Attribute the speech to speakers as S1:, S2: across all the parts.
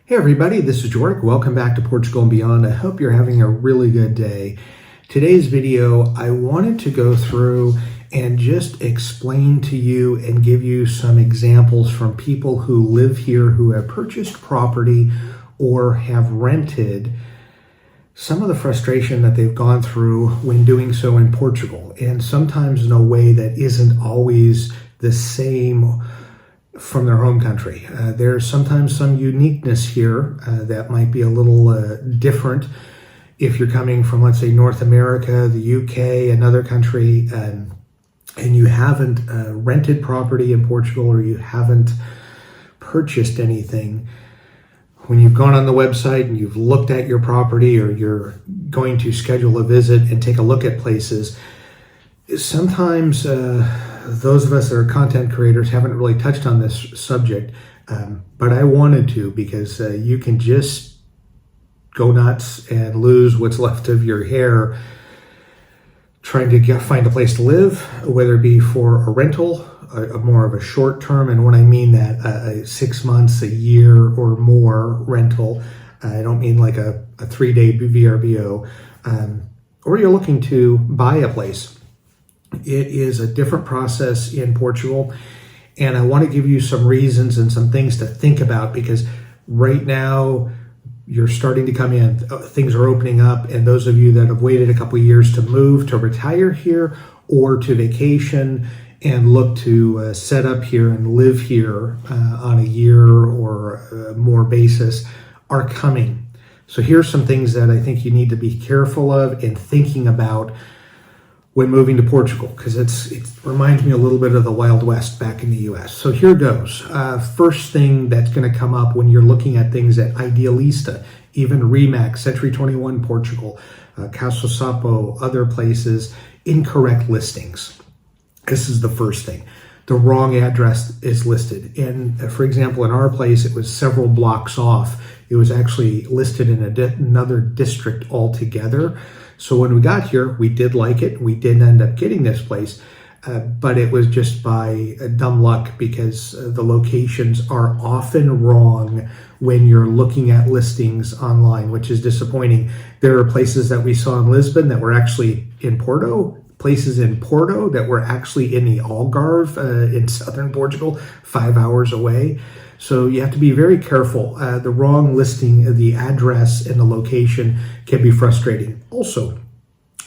S1: Hey everybody, this is Jork. Welcome back to Portugal and Beyond. I hope you're having a really good day. Today's video, I wanted to go through and just explain to you and give you some examples from people who live here who have purchased property or have rented, some of the frustration that they've gone through when doing so in Portugal, and sometimes in a way that isn't always the same from their home country. There's sometimes some uniqueness here that might be a little different if you're coming from, let's say, North America, the UK, another country, and you haven't rented property in Portugal or you haven't purchased anything. When you've gone on the website and you've looked at your property, or you're going to schedule a visit and take a look at places, sometimes those of us that are content creators haven't really touched on this subject, but I wanted to, because you can just go nuts and lose what's left of your hair trying to find a place to live, whether it be for a rental, more of a short term, and when I mean that, 6 months, a year or more rental. I don't mean like a 3-day VRBO, or you're looking to buy a place. It is a different process in Portugal, and I want to give you some reasons and some things to think about, because right now you're starting to come in, things are opening up, and those of you that have waited a couple of years to move, to retire here, or to vacation and look to set up here and live here on a year or more basis are coming. So here's some things that I think you need to be careful of and thinking about when moving to Portugal, because it reminds me a little bit of the Wild West back in the US. So here goes. First thing that's going to come up when you're looking at things at Idealista, even Remax, Century 21 Portugal, Caso Sapo, other places, incorrect listings. This is the first thing. The wrong address is listed. And for example, in our place, it was several blocks off. It was actually listed in another district altogether. So when we got here, we did like it. We did end up getting this place, but it was just by dumb luck, because the locations are often wrong when you're looking at listings online, which is disappointing. There are places that we saw in Lisbon that were actually in Porto, places in Porto that were actually in the Algarve in southern Portugal, 5 hours away. So you have to be very careful. The wrong listing, the address and the location can be frustrating. Also,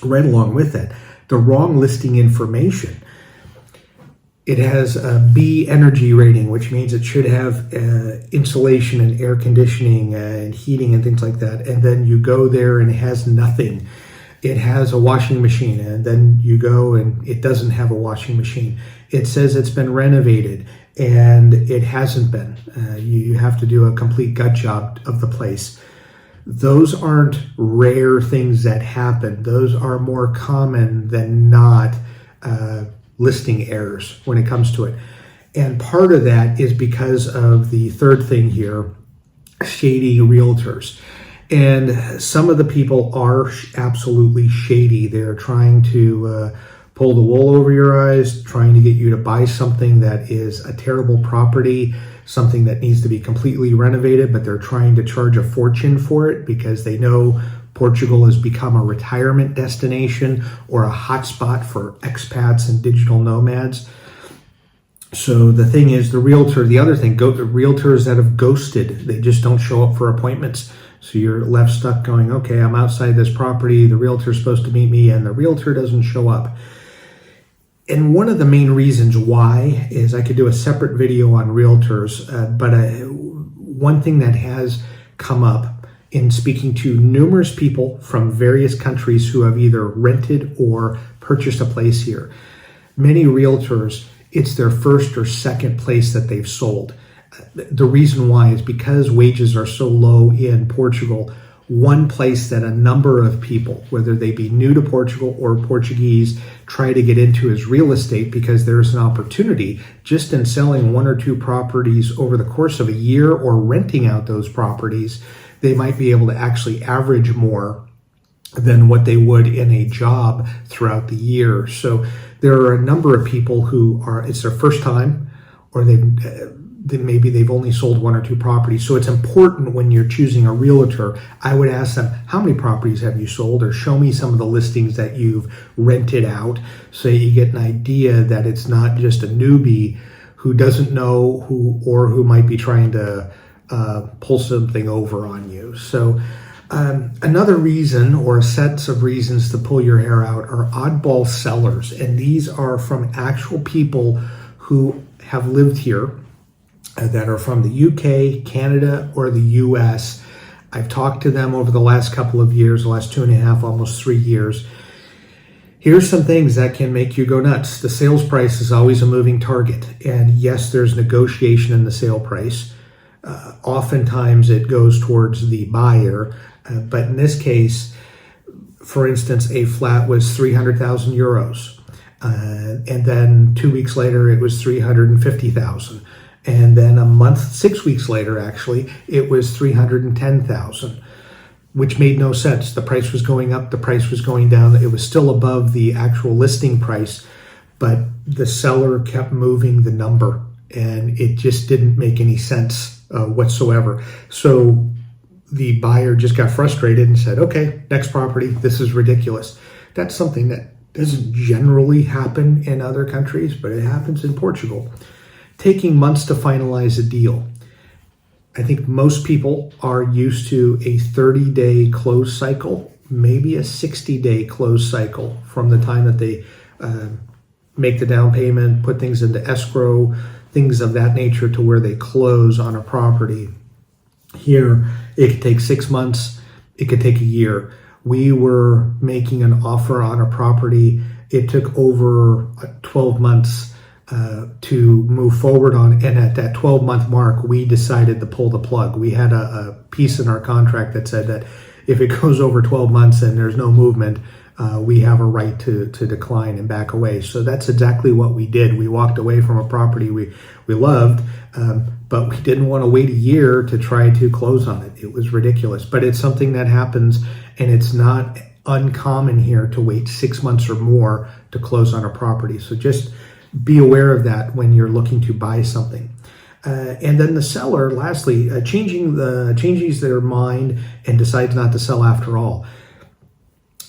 S1: right along with that, the wrong listing information. It has a B energy rating, which means it should have insulation and air conditioning and heating and things like that. And then you go there and it has nothing. It has a washing machine, and then you go and it doesn't have a washing machine. It says it's been renovated, and it hasn't been. You have to do a complete gut job of the place. Those aren't rare things that happen. Those are more common than not listing errors when it comes to it. And part of that is because of the third thing here, shady realtors. And some of the people are absolutely shady. They're trying to pull the wool over your eyes, trying to get you to buy something that is a terrible property, something that needs to be completely renovated, but they're trying to charge a fortune for it because they know Portugal has become a retirement destination or a hotspot for expats and digital nomads. So the thing is, the other thing, the realtors that have ghosted, they just don't show up for appointments. So you're left stuck going, okay, I'm outside this property, the realtor's supposed to meet me, and the realtor doesn't show up. And one of the main reasons why is, I could do a separate video on realtors, but one thing that has come up in speaking to numerous people from various countries who have either rented or purchased a place here, many realtors, it's their first or second place that they've sold. The reason why is because wages are so low in Portugal. One place that a number of people, whether they be new to Portugal or Portuguese, try to get into is real estate, because there's an opportunity just in selling 1 or 2 properties over the course of a year, or renting out those properties. They might be able to actually average more than what they would in a job throughout the year. So there are a number of people who it's their first time, or they've maybe they've only sold 1 or 2 properties. So it's important when you're choosing a realtor, I would ask them, how many properties have you sold? Or show me some of the listings that you've rented out, so you get an idea that it's not just a newbie who doesn't know who might be trying to pull something over on you. So another reason, or sets of reasons to pull your hair out, are oddball sellers. And these are from actual people who have lived here, that are from the UK, Canada, or the US. I've talked to them over the last couple of years, the last 2.5, almost 3 years. Here's some things that can make you go nuts. The sales price is always a moving target. And yes, there's negotiation in the sale price. Oftentimes it goes towards the buyer. But in this case, for instance, a flat was 300,000 euros. And then 2 weeks later, it was 350,000. And then a month, 6 weeks later, actually, it was 310,000, which made no sense. The price was going up, the price was going down. It was still above the actual listing price, but the seller kept moving the number, and it just didn't make any sense whatsoever. So the buyer just got frustrated and said, okay, next property, this is ridiculous. That's something that doesn't generally happen in other countries, but it happens in Portugal. Taking months to finalize a deal. I think most people are used to a 30-day close cycle, maybe a 60-day close cycle from the time that they make the down payment, put things into escrow, things of that nature, to where they close on a property. Here, it could take 6 months, it could take a year. We were making an offer on a property. It took over 12 months to move forward on, and at that 12-month mark, we decided to pull the plug. We had a piece in our contract that said that if it goes over 12 months and there's no movement, we have a right to decline and back away. So that's exactly what we did. We walked away from a property we loved, but we didn't want to wait a year to try to close on it. It was ridiculous, but it's something that happens, and it's not uncommon here to wait 6 months or more to close on a property. So just be aware of that when you're looking to buy something. And then the seller, lastly, changes their mind and decides not to sell after all.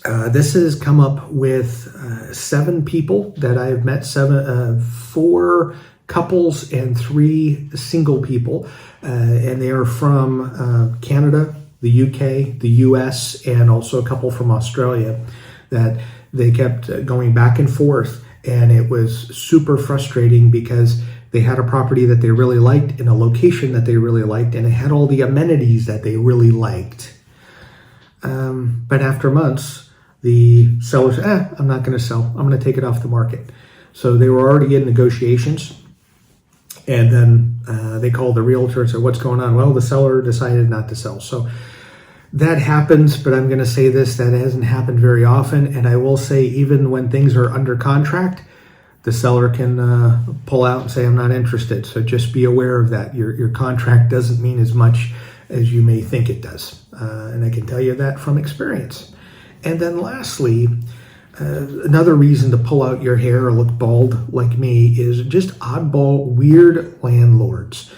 S1: This has come up with 7 people that I've met, 4 couples and 3 single people. And they are from Canada, the UK, the US, and also a couple from Australia, that they kept going back and forth. And it was super frustrating because they had a property that they really liked in a location that they really liked, and it had all the amenities that they really liked. But after months, the seller said, I'm not going to sell. I'm going to take it off the market. So they were already in negotiations. And then they called the realtor and said, what's going on? Well, the seller decided not to sell. So that happens, but I'm going to say this, that hasn't happened very often. And I will say, even when things are under contract, the seller can pull out and say, I'm not interested. So just be aware of that. Your contract doesn't mean as much as you may think it does. And I can tell you that from experience. And then lastly, another reason to pull out your hair or look bald like me is just oddball, weird landlords.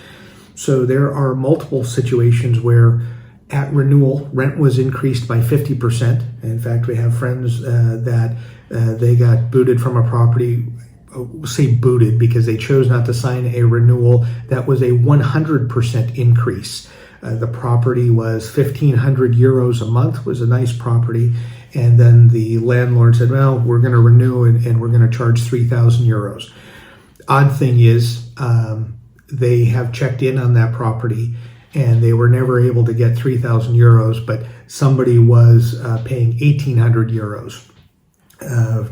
S1: So there are multiple situations where at renewal, rent was increased by 50%. In fact, we have friends that they got booted from a property. Say booted because they chose not to sign a renewal that was a 100% increase. The property was 1,500 euros a month, was a nice property. And then the landlord said, well, we're going to renew and we're going to charge 3,000 euros. Odd thing is, they have checked in on that property and they were never able to get 3,000 euros, but somebody was paying 1,800 euros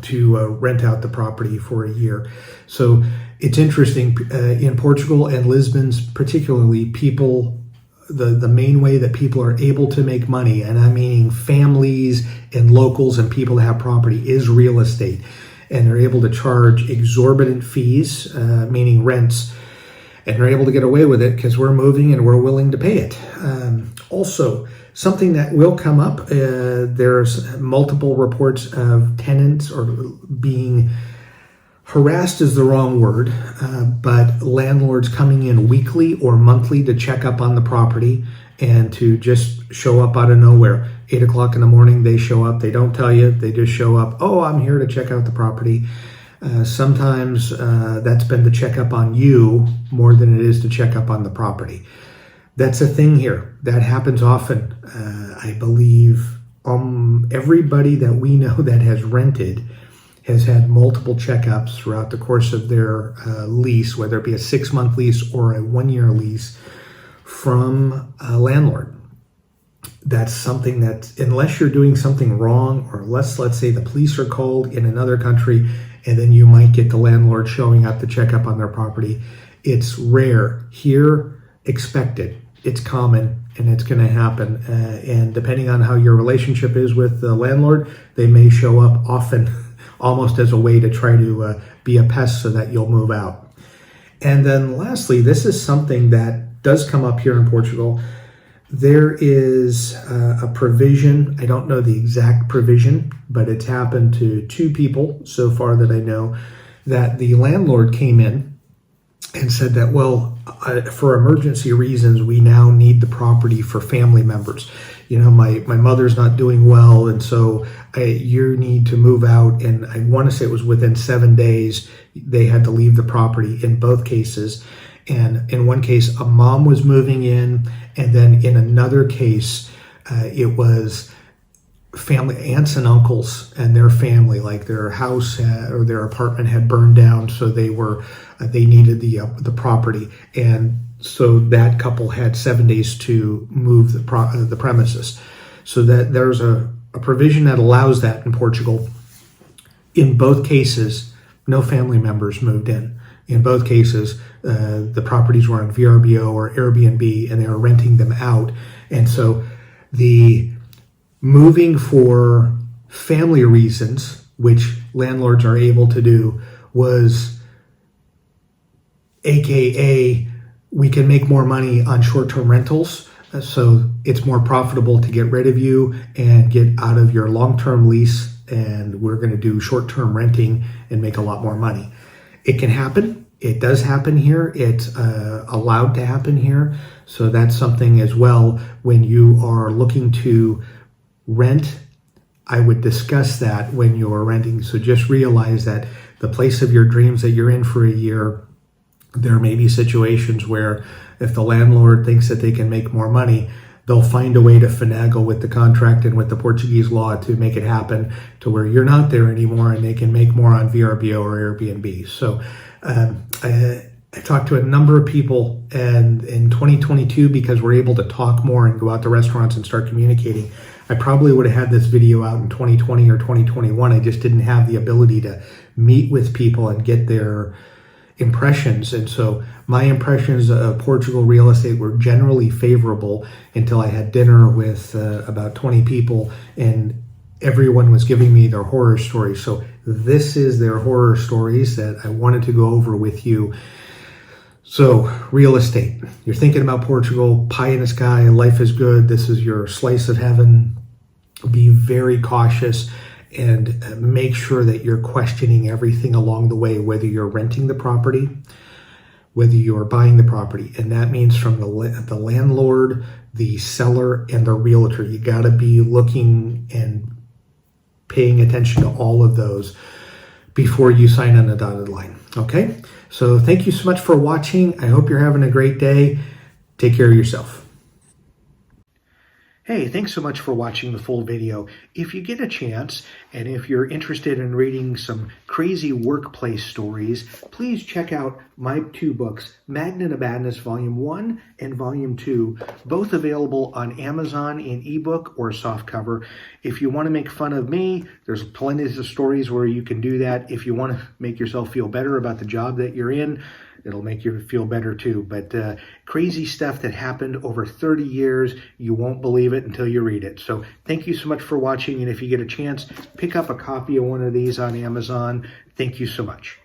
S1: to rent out the property for a year. So it's interesting, in Portugal and Lisbon's particularly, people, the main way that people are able to make money, and I'm meaning families and locals and people that have property, is real estate. And they're able to charge exorbitant fees, meaning rents, and they're able to get away with it because we're moving and we're willing to pay it. Also, something that will come up, there's multiple reports of tenants or being Harassed is the wrong word, but landlords coming in weekly or monthly to check up on the property and to just show up out of nowhere. 8 o'clock in the morning, they show up. They don't tell you. They just show up. Oh, I'm here to check out the property. Sometimes that's been to check up on you more than it is to check up on the property. That's a thing here. That happens often. I believe everybody that we know that has rented has had multiple checkups throughout the course of their lease, whether it be a 6-month lease or a 1-year lease from a landlord. That's something that, unless you're doing something wrong, or unless, let's say, the police are called in another country, and then you might get the landlord showing up to check up on their property. It's rare. Here, expected. It's common, and it's going to happen. And depending on how your relationship is with the landlord, they may show up often, almost as a way to try to be a pest so that you'll move out. And then lastly, this is something that does come up here in Portugal. There is a provision, I don't know the exact provision, but it's happened to 2 people so far that I know, that the landlord came in and said that, well, for emergency reasons, we now need the property for family members. You know, my mother's not doing well, and so you need to move out. And I want to say it was within 7 days they had to leave the property in both cases. And in one case, a mom was moving in, and then in another case, it was family, aunts and uncles and their family, like their house or their apartment had burned down, so they needed the property, and so that couple had 7 days to move the premises. So that there's a provision that allows that in Portugal. In both cases, no family members moved in. In both cases, the properties were on VRBO or Airbnb, and they were renting them out. And so the moving for family reasons, which landlords are able to do, was AKA we can make more money on short-term rentals. So it's more profitable to get rid of you and get out of your long-term lease, and we're going to do short-term renting and make a lot more money. It can happen. It does happen here. It's allowed to happen here. So that's something as well. When you are looking to rent, I would discuss that when you're renting. So just realize that the place of your dreams that you're in for a year, there may be situations where if the landlord thinks that they can make more money, they'll find a way to finagle with the contract and with the Portuguese law to make it happen to where you're not there anymore and they can make more on VRBO or Airbnb. So I talked to a number of people, and in 2022, because we're able to talk more and go out to restaurants and start communicating, I probably would have had this video out in 2020 or 2021. I just didn't have the ability to meet with people and get their impressions. And so my impressions of Portugal real estate were generally favorable until I had dinner with about 20 people, and everyone was giving me their horror stories. So this is their horror stories that I wanted to go over with you. So real estate, you're thinking about Portugal, pie in the sky, life is good, this is your slice of heaven. Be very cautious and make sure that you're questioning everything along the way, whether you're renting the property, whether you're buying the property. And that means from the landlord, the seller, and the realtor. You got to be looking and paying attention to all of those before you sign on the dotted line. Okay? So thank you so much for watching. I hope you're having a great day. Take care of yourself. Hey, thanks so much for watching the full video. If you get a chance, and if you're interested in reading some crazy workplace stories, please check out my 2 books, Magnet of Madness Volume 1 and Volume 2, both available on Amazon in ebook or softcover. If you want to make fun of me, there's plenty of stories where you can do that. If you want to make yourself feel better about the job that you're in, it'll make you feel better too. But crazy stuff that happened over 30 years, you won't believe it until you read it. So thank you so much for watching. And if you get a chance, pick up a copy of one of these on Amazon. Thank you so much.